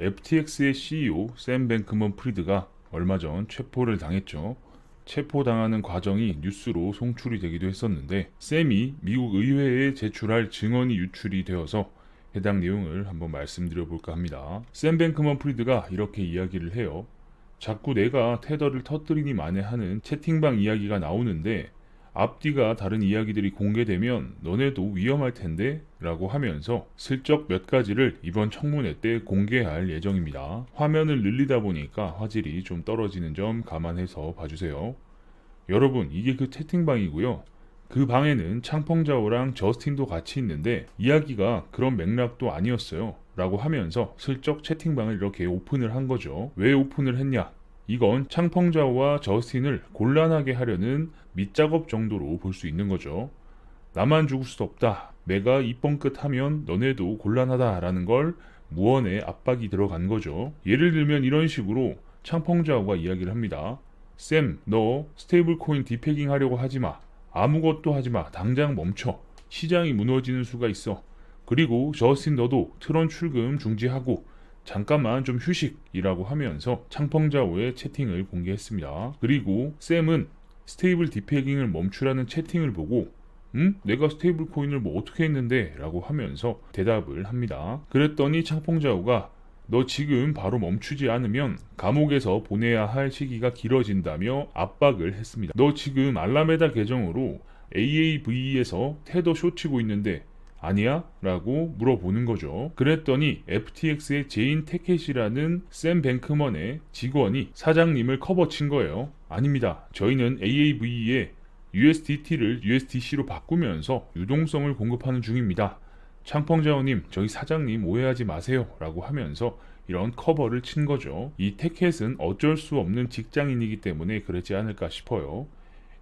FTX의 CEO 샘 뱅크먼 프리드가 얼마 전 체포를 당했죠. 체포당하는 과정이 뉴스로 송출이 되기도 했었는데 샘이 미국 의회에 제출할 증언이 유출이 되어서 해당 내용을 한번 말씀드려 볼까 합니다. 샘 뱅크먼 프리드가 이렇게 이야기를 해요. 자꾸 내가 테더를 터뜨리니 만에 하는 채팅방 이야기가 나오는데 앞뒤가 다른 이야기들이 공개되면 너네도 위험할 텐데 라고 하면서 슬쩍 몇 가지를 이번 청문회 때 공개할 예정입니다. 화면을 늘리다 보니까 화질이 좀 떨어지는 점 감안해서 봐주세요. 여러분, 이게 그 채팅방이고요. 그 방에는 창펑자오랑 저스틴도 같이 있는데 이야기가 그런 맥락도 아니었어요 라고 하면서 슬쩍 채팅방을 이렇게 오픈을 한 거죠. 왜 오픈을 했냐? 이건 창펑자오와 저스틴을 곤란하게 하려는 밑작업 정도로 볼 수 있는 거죠. 나만 죽을 수 없다. 내가 입번끝 하면 너네도 곤란하다 라는 걸 무언의 압박이 들어간 거죠. 예를 들면 이런 식으로 창펑자오가 이야기를 합니다. 샘, 너 스테이블 코인 디패깅 하려고 하지 마. 아무것도 하지 마. 당장 멈춰. 시장이 무너지는 수가 있어. 그리고 저스틴 너도 트론 출금 중지하고 잠깐만 좀 휴식이라고 하면서 창펑자오의 채팅을 공개했습니다. 그리고 샘은 스테이블 디패깅을 멈추라는 채팅을 보고 내가 스테이블 코인을 뭐 어떻게 했는데? 라고 하면서 대답을 합니다. 그랬더니 창펑자오가 너 지금 바로 멈추지 않으면 감옥에서 보내야 할 시기가 길어진다며 압박을 했습니다. 너 지금 알라메다 계정으로 AAV에서 테더 쇼치고 있는데 아니야? 라고 물어보는 거죠. 그랬더니 FTX의 제인 테켓이라는 샘 뱅크먼의 직원이 사장님을 커버친 거예요. 아닙니다. 저희는 AAV에 USDT를 USDC로 바꾸면서 유동성을 공급하는 중입니다. 창펑자오님, 저희 사장님 오해하지 마세요 라고 하면서 이런 커버를 친 거죠. 이 테켓은 어쩔 수 없는 직장인이기 때문에 그러지 않을까 싶어요.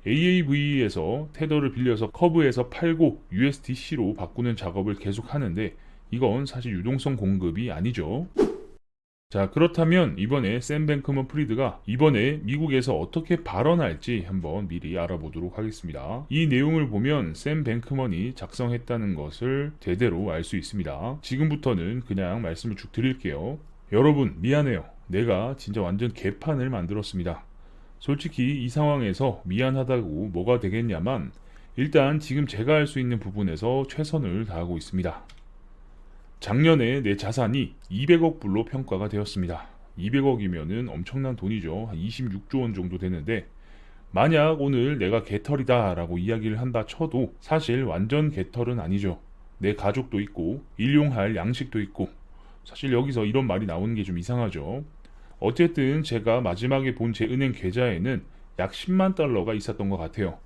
AAV에서 테더를 빌려서 커브에서 팔고 USDC로 바꾸는 작업을 계속 하는데 이건 사실 유동성 공급이 아니죠. 자, 그렇다면 이번에 샘 뱅크먼 프리드가 이번에 미국에서 어떻게 발언할지 한번 미리 알아보도록 하겠습니다. 이 내용을 보면 샘 뱅크먼이 작성했다는 것을 대대로 알 수 있습니다. 지금부터는 그냥 말씀을 쭉 드릴게요. 여러분, 미안해요. 내가 진짜 완전 개판을 만들었습니다. 솔직히 이 상황에서 미안하다고 뭐가 되겠냐만 일단 지금 제가 할 수 있는 부분에서 최선을 다하고 있습니다. 작년에 내 자산이 200억 불로 평가가 되었습니다. 200억이면은 엄청난 돈이죠. 한 26조 원 정도 되는데 만약 오늘 내가 개털이다 라고 이야기를 한다 쳐도 사실 완전 개털은 아니죠. 내 가족도 있고 일용할 양식도 있고 사실 여기서 이런 말이 나오는 게 좀 이상하죠. 어쨌든 제가 마지막에 본 제 은행 계좌에는 약 10만 달러가 있었던 것 같아요.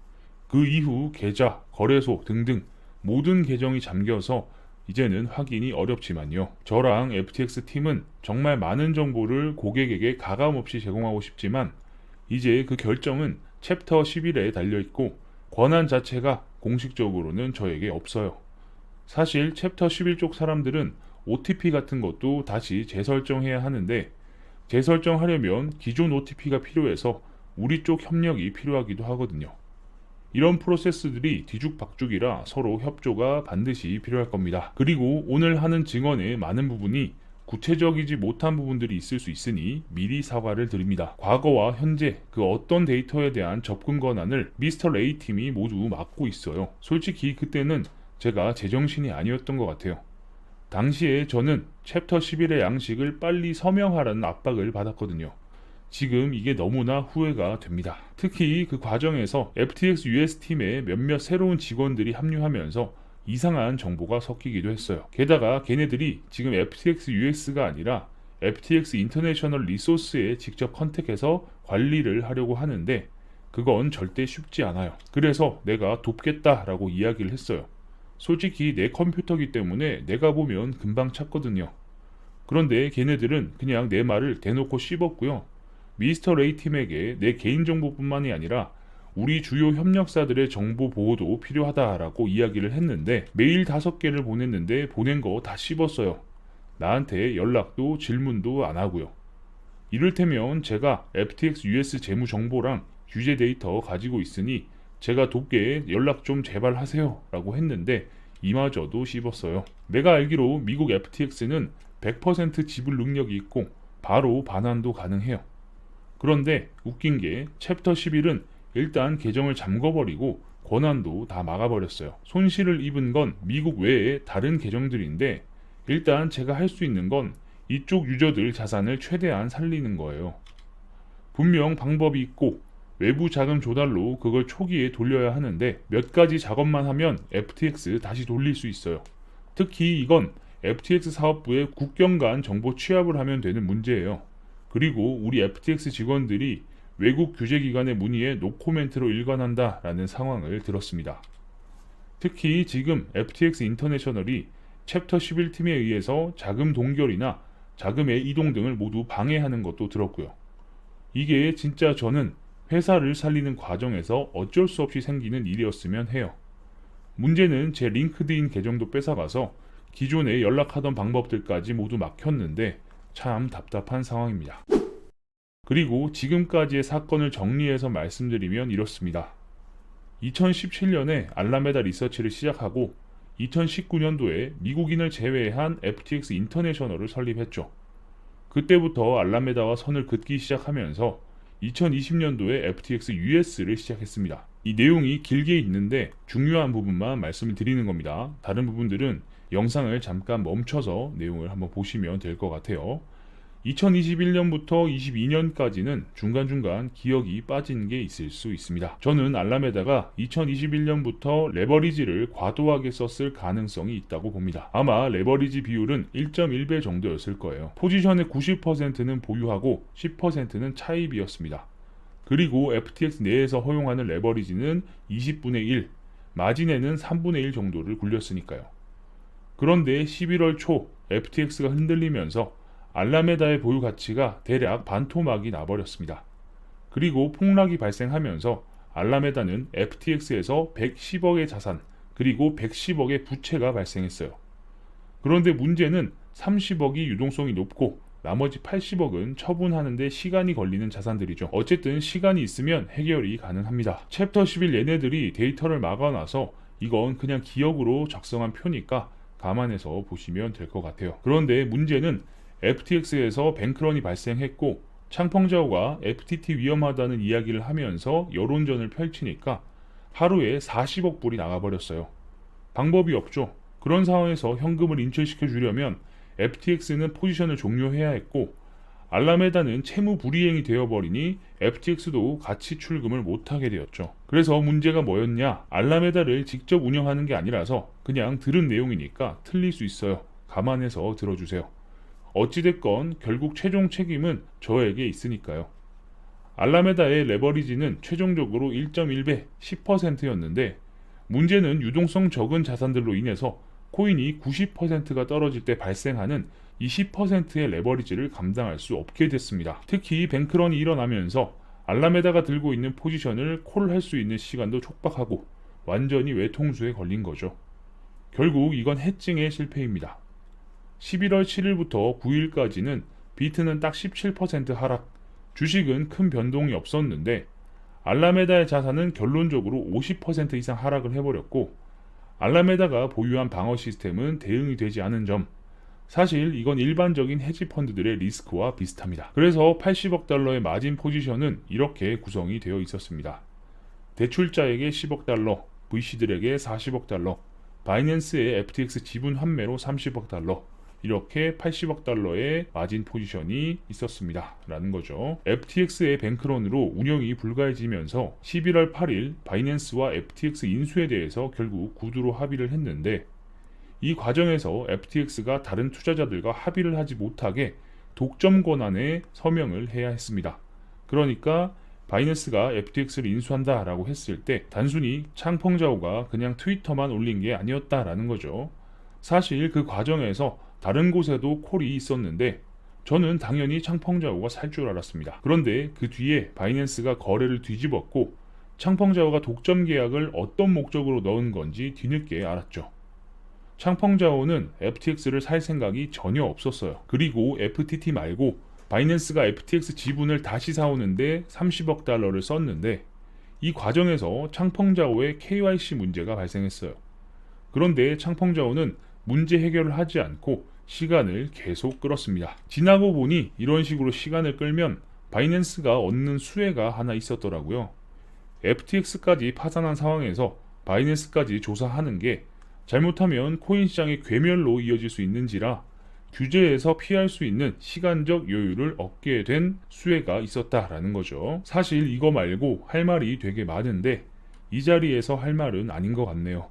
그 이후 계좌, 거래소 등등 모든 계정이 잠겨서 이제는 확인이 어렵지만요. 저랑 FTX 팀은 정말 많은 정보를 고객에게 가감없이 제공하고 싶지만 이제 그 결정은 챕터 11에 달려있고 권한 자체가 공식적으로는 저에게 없어요. 사실 챕터 11 쪽 사람들은 OTP 같은 것도 다시 재설정해야 하는데 재설정하려면 기존 OTP가 필요해서 우리 쪽 협력이 필요하기도 하거든요. 이런 프로세스들이 뒤죽박죽이라 서로 협조가 반드시 필요할 겁니다. 그리고 오늘 하는 증언의 많은 부분이 구체적이지 못한 부분들이 있을 수 있으니 미리 사과를 드립니다. 과거와 현재 그 어떤 데이터에 대한 접근 권한을 미스터 레이 팀이 모두 맡고 있어요. 솔직히 그때는 제가 제정신이 아니었던 것 같아요. 당시에 저는 챕터 11의 양식을 빨리 서명하라는 압박을 받았거든요. 지금 이게 너무나 후회가 됩니다. 특히 그 과정에서 FTX US 팀에 몇몇 새로운 직원들이 합류하면서 이상한 정보가 섞이기도 했어요. 게다가 걔네들이 지금 FTX US가 아니라 FTX 인터내셔널 리소스에 직접 컨택해서 관리를 하려고 하는데 그건 절대 쉽지 않아요. 그래서 내가 돕겠다라고 이야기를 했어요. 솔직히 내 컴퓨터기 때문에 내가 보면 금방 찾거든요. 그런데 걔네들은 그냥 내 말을 대놓고 씹었고요. 미스터 레이 팀에게 내 개인정보뿐만이 아니라 우리 주요 협력사들의 정보 보호도 필요하다라고 이야기를 했는데 메일 5개를 보냈는데 보낸 거 다 씹었어요. 나한테 연락도 질문도 안 하고요. 이를테면 제가 FTX US 재무 정보랑 규제 데이터 가지고 있으니 제가 돕게 연락 좀 제발 하세요 라고 했는데 이마저도 씹었어요. 내가 알기로 미국 FTX는 100% 지불 능력이 있고 바로 반환도 가능해요. 그런데 웃긴 게 챕터 11은 일단 계정을 잠궈버리고 권한도 다 막아버렸어요. 손실을 입은 건 미국 외에 다른 계정들인데 일단 제가 할 수 있는 건 이쪽 유저들 자산을 최대한 살리는 거예요. 분명 방법이 있고 외부 자금 조달로 그걸 초기에 돌려야 하는데 몇 가지 작업만 하면 FTX 다시 돌릴 수 있어요. 특히 이건 FTX 사업부의 국경 간 정보 취합을 하면 되는 문제예요. 그리고 우리 FTX 직원들이 외국 규제기관의 문의에 노코멘트로 일관한다라는 상황을 들었습니다. 특히 지금 FTX 인터내셔널이 챕터 11팀에 의해서 자금 동결이나 자금의 이동 등을 모두 방해하는 것도 들었고요. 이게 진짜 저는 회사를 살리는 과정에서 어쩔 수 없이 생기는 일이었으면 해요. 문제는 제 링크드인 계정도 뺏어가서 기존에 연락하던 방법들까지 모두 막혔는데 참 답답한 상황입니다. 그리고 지금까지의 사건을 정리해서 말씀드리면 이렇습니다. 2017년에 알라메다 리서치를 시작하고 2019년도에 미국인을 제외한 FTX 인터내셔널을 설립했죠. 그때부터 알라메다와 선을 긋기 시작하면서 2020년도에 FTX US를 시작했습니다. 이 내용이 길게 있는데 중요한 부분만 말씀을 드리는 겁니다. 다른 부분들은 영상을 잠깐 멈춰서 내용을 한번 보시면 될 것 같아요. 2021년부터 22년까지는 중간중간 기억이 빠진 게 있을 수 있습니다. 저는 알라메다가 2021년부터 레버리지를 과도하게 썼을 가능성이 있다고 봅니다. 아마 레버리지 비율은 1.1배 정도였을 거예요. 포지션의 90%는 보유하고 10%는 차입이었습니다. 그리고 FTX 내에서 허용하는 레버리지는 20분의 1, 마진에는 3분의 1 정도를 굴렸으니까요. 그런데 11월 초 FTX가 흔들리면서 알라메다의 보유 가치가 대략 반토막이 나버렸습니다. 그리고 폭락이 발생하면서 알라메다는 FTX에서 110억의 자산 그리고 110억의 부채가 발생했어요. 그런데 문제는 30억이 유동성이 높고 나머지 80억은 처분하는 데 시간이 걸리는 자산들이죠. 어쨌든 시간이 있으면 해결이 가능합니다. 챕터 11 얘네들이 데이터를 막아놔서 이건 그냥 기억으로 작성한 표니까 감안해서 보시면 될 것 같아요. 그런데 문제는 FTX에서 뱅크런이 발생했고 창펑자오가 FTT 위험하다는 이야기를 하면서 여론전을 펼치니까 하루에 40억 불이 나가버렸어요. 방법이 없죠. 그런 상황에서 현금을 인출시켜 주려면 FTX는 포지션을 종료해야 했고 알라메다는 채무 불이행이 되어버리니 FTX도 같이 출금을 못하게 되었죠. 그래서 문제가 뭐였냐? 알라메다를 직접 운영하는 게 아니라서 그냥 들은 내용이니까 틀릴 수 있어요. 감안해서 들어주세요. 어찌됐건 결국 최종 책임은 저에게 있으니까요. 알라메다의 레버리지는 최종적으로 1.1배 10%였는데 문제는 유동성 적은 자산들로 인해서 코인이 90%가 떨어질 때 발생하는 이 10%의 레버리지를 감당할 수 없게 됐습니다. 특히 뱅크런이 일어나면서 알라메다가 들고 있는 포지션을 콜할 수 있는 시간도 촉박하고 완전히 외통수에 걸린 거죠. 결국 이건 해칭의 실패입니다. 11월 7일부터 9일까지는 비트는 딱 17% 하락, 주식은 큰 변동이 없었는데 알라메다의 자산은 결론적으로 50% 이상 하락을 해버렸고 알라메다가 보유한 방어 시스템은 대응이 되지 않은 점, 사실 이건 일반적인 헤지 펀드들의 리스크와 비슷합니다. 그래서 80억 달러의 마진 포지션은 이렇게 구성이 되어 있었습니다. 대출자에게 10억 달러, VC들에게 40억 달러, 바이낸스의 FTX 지분 환매로 30억 달러, 이렇게 80억 달러의 마진 포지션이 있었습니다. 라는 거죠. FTX의 뱅크런으로 운영이 불가해지면서 11월 8일 바이낸스와 FTX 인수에 대해서 결국 구두로 합의를 했는데 이 과정에서 FTX가 다른 투자자들과 합의를 하지 못하게 독점 권한에 서명을 해야 했습니다. 그러니까 바이낸스가 FTX를 인수한다라고 했을 때 단순히 창펑자오가 그냥 트위터만 올린 게 아니었다라는 거죠. 사실 그 과정에서 다른 곳에도 콜이 있었는데 저는 당연히 창펑자오가 살 줄 알았습니다. 그런데 그 뒤에 바이낸스가 거래를 뒤집었고 창펑자오가 독점 계약을 어떤 목적으로 넣은 건지 뒤늦게 알았죠. 창펑자오는 FTX를 살 생각이 전혀 없었어요. 그리고 FTT 말고 바이낸스가 FTX 지분을 다시 사오는데 30억 달러를 썼는데 이 과정에서 창펑자오의 KYC 문제가 발생했어요. 그런데 창펑자오는 문제 해결을 하지 않고 시간을 계속 끌었습니다. 지나고 보니 이런 식으로 시간을 끌면 바이낸스가 얻는 수혜가 하나 있었더라고요. FTX까지 파산한 상황에서 바이낸스까지 조사하는 게 잘못하면 코인 시장의 괴멸로 이어질 수 있는지라 규제에서 피할 수 있는 시간적 여유를 얻게 된 수혜가 있었다라는 거죠. 사실 이거 말고 할 말이 되게 많은데 이 자리에서 할 말은 아닌 것 같네요.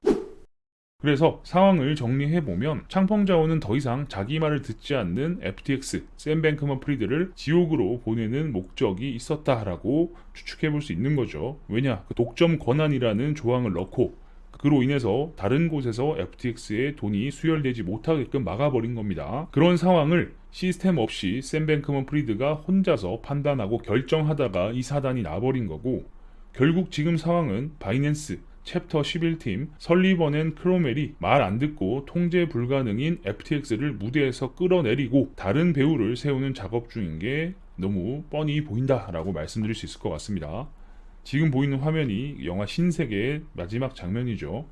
그래서 상황을 정리해보면 창펑자오는 더 이상 자기 말을 듣지 않는 FTX, 샘 뱅크먼 프리드를 지옥으로 보내는 목적이 있었다라고 추측해볼 수 있는 거죠. 왜냐? 그 독점 권한이라는 조항을 넣고 그로 인해서 다른 곳에서 FTX의 돈이 수혈되지 못하게끔 막아버린 겁니다. 그런 상황을 시스템 없이 샘 뱅크먼 프리드가 혼자서 판단하고 결정하다가 이 사단이 나버린 거고, 결국 지금 상황은 바이낸스 챕터 11팀 설리번 앤 크로멜이 말 안 듣고 통제 불가능인 FTX를 무대에서 끌어내리고 다른 배우를 세우는 작업 중인 게 너무 뻔히 보인다라고 말씀드릴 수 있을 것 같습니다. 지금 보이는 화면이 영화 신세계의 마지막 장면이죠.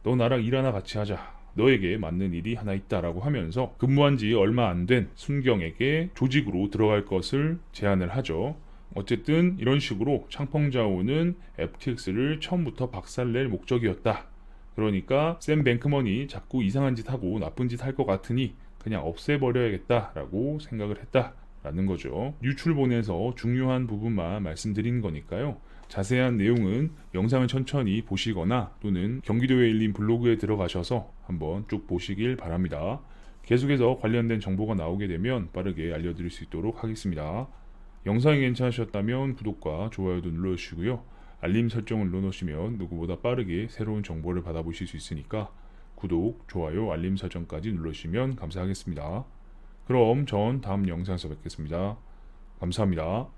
너 나랑 일 하나 같이 하자. 너에게 맞는 일이 하나 있다라고 하면서 근무한 지 얼마 안 된 순경에게 조직으로 들어갈 것을 제안을 하죠. 어쨌든 이런 식으로 창펑자오는 FTX를 처음부터 박살낼 목적이었다. 그러니까 샘 뱅크먼이 자꾸 이상한 짓 하고 나쁜 짓 할 것 같으니 그냥 없애버려야겠다라고 생각을 했다라는 거죠. 유출본에서 중요한 부분만 말씀드린 거니까요. 자세한 내용은 영상을 천천히 보시거나 또는 경기도에 일린 블로그에 들어가셔서 한번 쭉 보시길 바랍니다. 계속해서 관련된 정보가 나오게 되면 빠르게 알려드릴 수 있도록 하겠습니다. 영상이 괜찮으셨다면 구독과 좋아요도 눌러주시고요. 알림 설정을 눌러놓으시면 누구보다 빠르게 새로운 정보를 받아보실 수 있으니까 구독, 좋아요, 알림 설정까지 눌러주시면 감사하겠습니다. 그럼 전 다음 영상에서 뵙겠습니다. 감사합니다.